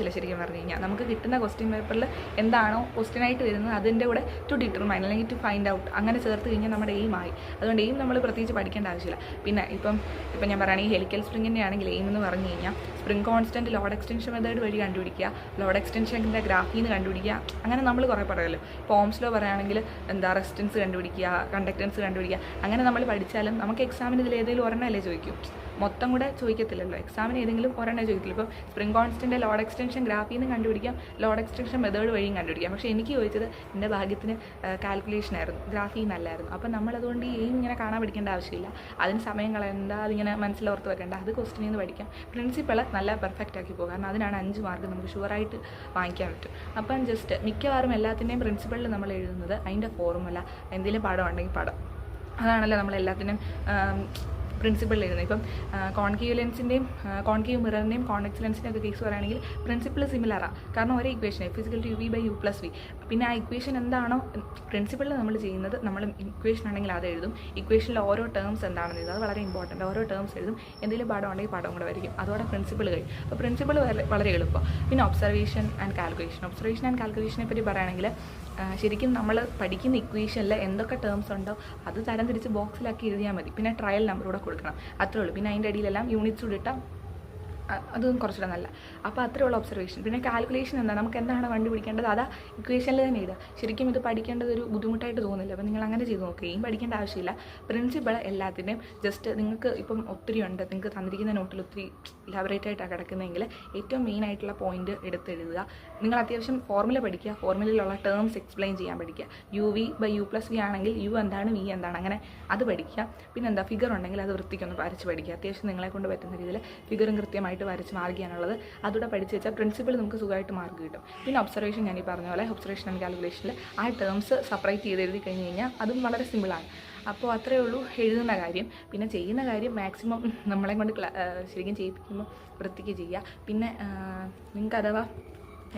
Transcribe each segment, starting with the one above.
ആവശ്യമില്ല. ശരിക്കും പറഞ്ഞു കഴിഞ്ഞാൽ നമുക്ക് കിട്ടുന്ന ക്വസ്റ്റ്യൻ പേപ്പറിൽ എന്താണോ ക്വസ്റ്റ്യനായിട്ട് വരുന്നത് അതിൻ്റെ കൂടെ ടു ഡിറ്റർമൈൻ അല്ലെങ്കിൽ ടു ഫൈൻഡ് ഔട്ട് അങ്ങനെ ചേർത്ത് കഴിഞ്ഞാൽ നമ്മുടെ എയിമായി. അതുകൊണ്ട് എയിം നമ്മൾ പ്രത്യേകിച്ച് പഠിക്കേണ്ട ആവശ്യമില്ല. പിന്നെ ഇപ്പം ഞാൻ പറയുകയാണെങ്കിൽ ഹെലിക്കൽ സ്പ്രിങ്ങിൻ്റെ ആണെങ്കിൽ എയിം എന്ന് പറഞ്ഞു കഴിഞ്ഞാൽ spring constant load extension method വഴി കണ്ടുപിടിക്കുക, ലോഡ് എക്സ്റ്റൻഷൻ്റെ ഗ്രാഫിൽ നിന്ന് കണ്ടുപിടിക്കുക. അങ്ങനെ നമ്മൾ കുറേ പറയുമല്ലോ. ഇപ്പോൾ ഓംസ് ലോ പറയുകയാണെങ്കിൽ റെസിസ്റ്റൻസ് കണ്ടുപിടിക്കുക, കണ്ടക്റ്റൻസ് കണ്ടുപിടിക്കുക. അങ്ങനെ നമ്മൾ പഠിച്ചാലും നമുക്ക് എക്സാമിന് ഇതിൽ ഏതെങ്കിലും ഒരെണ്ണമല്ലേ ചോദിക്കും, മൊത്തം കൂടെ ചോദിക്കത്തില്ലല്ലോ. എക്സാമിന് ഏതെങ്കിലും ഒരെണ്ണം ചോദിക്കില്ല. ഇപ്പോൾ സ്പ്രിംഗ് കോൺസ്റ്റൻ്റെ ലോഡ് എക്സ്റ്റൻഷൻ ഗ്രാഫിൽ നിന്ന് കണ്ടുപിടിക്കാം, ലോഡ് എക്സ്റ്റൻഷൻ മെത്തേഡ് വഴിയും കണ്ടുപിടിക്കാം. പക്ഷേ എനിക്ക് ചോദിച്ചത് എൻ്റെ ഭാഗ്യത്തിന് കാൽക്കുലേഷൻ ആയിരുന്നു, ഗ്രാഫിൽ നിന്നല്ലായിരുന്നു. അപ്പം നമ്മളതുകൊണ്ട് ഈ എയിം ഇങ്ങനെ കാണാൻ പഠിക്കേണ്ട ആവശ്യമില്ല. അതിന് സമയം കളയണ്ട, അതിങ്ങനെ മനസ്സിലോർത്ത് വെക്കേണ്ട. അത് ക്വസ്റ്റ്യനിൽ നിന്ന് പഠിക്കാം. പ്രിൻസിപ്പൾ നല്ല പെർഫെക്റ്റ് ആക്കി പോകും. കാരണം അതിനാണ് 5 മാർക്ക് നമുക്ക് ഷുവറായിട്ട് വാങ്ങിക്കാൻ പറ്റും. അപ്പം ജസ്റ്റ് മിക്കവാറും എല്ലാത്തിൻ്റെയും പ്രിൻസിപ്പളിൽ നമ്മൾ എഴുതുന്നത് അതിൻ്റെ ഫോർമുല, എന്തെങ്കിലും പടം ഉണ്ടെങ്കിൽ പടം, അതാണല്ലോ നമ്മളെല്ലാത്തിനും പ്രിൻസിപ്പിൾ എഴുതുന്നത്. ഇപ്പം കോൺകേവ് ലെൻസിൻ്റെയും കോൺകേവ് മിററിൻ്റെയും കോൺവെക്സ് ലെൻസിൻ്റെ ഒക്കെ കേസ് പറയുകയാണെങ്കിൽ പ്രിൻസിപ്പിൾ സിമിലറാണ്. കാരണം ഒരേ ഇക്വേഷൻ F=UV/U+V. പിന്നെ ആ ഇക്വേഷൻ എന്താണോ പ്രിൻസിപ്പിളിൽ നമ്മൾ ചെയ്യുന്നത്, നമ്മൾ ഇക്വേഷൻ ഉണ്ടെങ്കിൽ അത് എഴുതും. ഇക്വേഷനിൽ ഓരോ ടേംസ് എന്താണെന്ന് എഴുതും. അത് വളരെ ഇമ്പോർട്ടൻ്റ്. ഓരോ ടേംസ് എഴുതും. എന്തെങ്കിലും പടം ഉണ്ടെങ്കിൽ പടം കൂടെ വരയ്ക്കും. അതോടെ പ്രിൻസിപ്പിൾ കഴിയും. അപ്പോൾ പ്രിൻസിപ്പിൾ വളരെ എളുപ്പം. പിന്നെ ഒബ്സർവേഷൻ ആൻഡ് കാൽക്കുലേഷനെ പറ്റി പറയുകയാണെങ്കിൽ ശരിക്കും നമ്മൾ പഠിക്കുന്ന ഇക്വേഷനിൽ എന്തൊക്കെ ടേംസ് ഉണ്ടോ അത് തരം തിരിച്ച് ബോക്സിലാക്കി എഴുതിയാൽ മതി. പിന്നെ ട്രയൽ നമ്പർ കൂടെ കൊടുക്കണം, അത്രേ ഉള്ളൂ. പിന്നെ അതിൻ്റെ അടിയിലെല്ലാം യൂണിറ്റ്സ് കൂടി ഇട്ടാൽ അതും കുറച്ചുകൂടെ നല്ല. അപ്പോൾ അത്രയുള്ള ഒബ്സർവേഷൻ. പിന്നെ കാൽക്കുലേഷൻ എന്താണ്, നമുക്ക് എന്താണ് കണ്ടുപിടിക്കേണ്ടത് അതാ ഇക്വേഷനിൽ തന്നെ എഴുതുക. ശരിക്കും ഇത് പഠിക്കേണ്ടത് ഒരു ബുദ്ധിമുട്ടായിട്ട് തോന്നില്ല. അപ്പോൾ നിങ്ങൾ അങ്ങനെ ചെയ്ത് നോക്കുകയും പഠിക്കേണ്ട ആവശ്യമില്ല. പ്രിൻസിപ്പൾ എല്ലാത്തിൻ്റെയും ജസ്റ്റ് നിങ്ങൾക്ക് ഇപ്പം ഒത്തിരി ഉണ്ട്, നിങ്ങൾക്ക് തന്നിരിക്കുന്ന നോട്ടിൽ ഒത്തിരി ഇലാബറേറ്റ് ആയിട്ടാണ് കിടക്കുന്നതെങ്കിൽ ഏറ്റവും മെയിൻ ആയിട്ടുള്ള പോയിന്റ് എടുത്തെഴുതുക. നിങ്ങൾ അത്യാവശ്യം ഫോർമുല പഠിക്കുക, ഫോർമുലയിലുള്ള ടേംസ് എക്സ്പ്ലെയിൻ ചെയ്യാൻ പഠിക്കുക. UV/U+V ആണെങ്കിൽ U എന്താണ്, V എന്താണ്, അങ്ങനെ അത് പഠിക്കുക. പിന്നെന്താ ഫിഗർ ഉണ്ടെങ്കിൽ അത് വൃത്തിക്കൊന്ന് വരച്ച് പഠിക്കുക. അത്യാവശ്യം നിങ്ങളെ കൊണ്ട് പറ്റുന്ന രീതിയിൽ ഫിഗറും കൃത്യമായിട്ട് വരച്ച് മാർക്ക് ചെയ്യാനുള്ളത് അതുകൂടെ പഠിച്ച് വെച്ചാൽ പ്രിൻസിപ്പിൾ നമുക്ക് സുഖമായിട്ട് മാർക്ക് കിട്ടും. പിന്നെ ഒബ്സർവേഷൻ ഞാൻ ഈ പറഞ്ഞ പോലെ ഒബ്സർവേഷൻ ആൻഡ് കാൽക്കുലേഷനിൽ ആ ടേംസ് സെപ്പറേറ്റ് ചെയ്ത് എഴുതി കഴിഞ്ഞ് കഴിഞ്ഞാൽ അതും വളരെ സിമ്പിളാണ്. അപ്പോൾ അത്രയേ ഉള്ളൂ എഴുതുന്ന കാര്യം. പിന്നെ ചെയ്യുന്ന കാര്യം മാക്സിമം നമ്മളെ കൊണ്ട് ശരിക്കും ചെയ്യിപ്പിക്കുമ്പോൾ വൃത്തിക്ക് ചെയ്യുക. പിന്നെ നിങ്ങൾക്ക് അഥവാ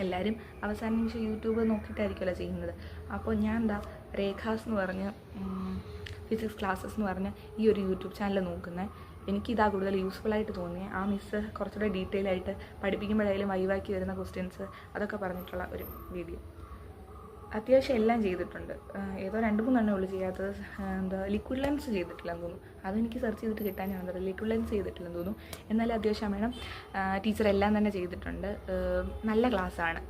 എല്ലാവരും അവസാന നിമിഷം യൂട്യൂബ് നോക്കിയിട്ടായിരിക്കുമല്ലോ ചെയ്യുന്നത്. അപ്പോൾ ഞാൻ രേഖാസ് എന്ന് പറഞ്ഞ് ഫിസിക്സ് ക്ലാസ്സസ് എന്ന് പറഞ്ഞ് ഈ ഒരു യൂട്യൂബ് ചാനൽ നോക്കുന്നത്. എനിക്കിതാ കൂടുതൽ യൂസ്ഫുള്ളായിട്ട് തോന്നിയത്. ആ മിസ്സ് കുറച്ചുകൂടെ ഡീറ്റെയിൽ ആയിട്ട് പഠിപ്പിക്കുമ്പോഴായാലും വൈവാക്കി വരുന്ന ക്വസ്റ്റ്യൻസ് അതൊക്കെ പറഞ്ഞിട്ടുള്ള ഒരു വീഡിയോ. അത്യാവശ്യം എല്ലാം ചെയ്തിട്ടുണ്ട്. ഏതോ 2-3 ഉള്ളൂ ചെയ്യാത്തത്. ലിക്വിഡ് ലെൻസ് ചെയ്തിട്ടില്ലെന്ന് തോന്നുന്നു. അതെനിക്ക് സെർച്ച് ചെയ്തിട്ട് കിട്ടാനാണ് ലിക്വിഡ് ലെൻസ് ചെയ്തിട്ടില്ലെന്ന് തോന്നുന്നു. എന്നാലും അത്യാവശ്യം വേണം. ടീച്ചർ എല്ലാം തന്നെ ചെയ്തിട്ടുണ്ട്. നല്ല ക്ലാസ്സാണ്.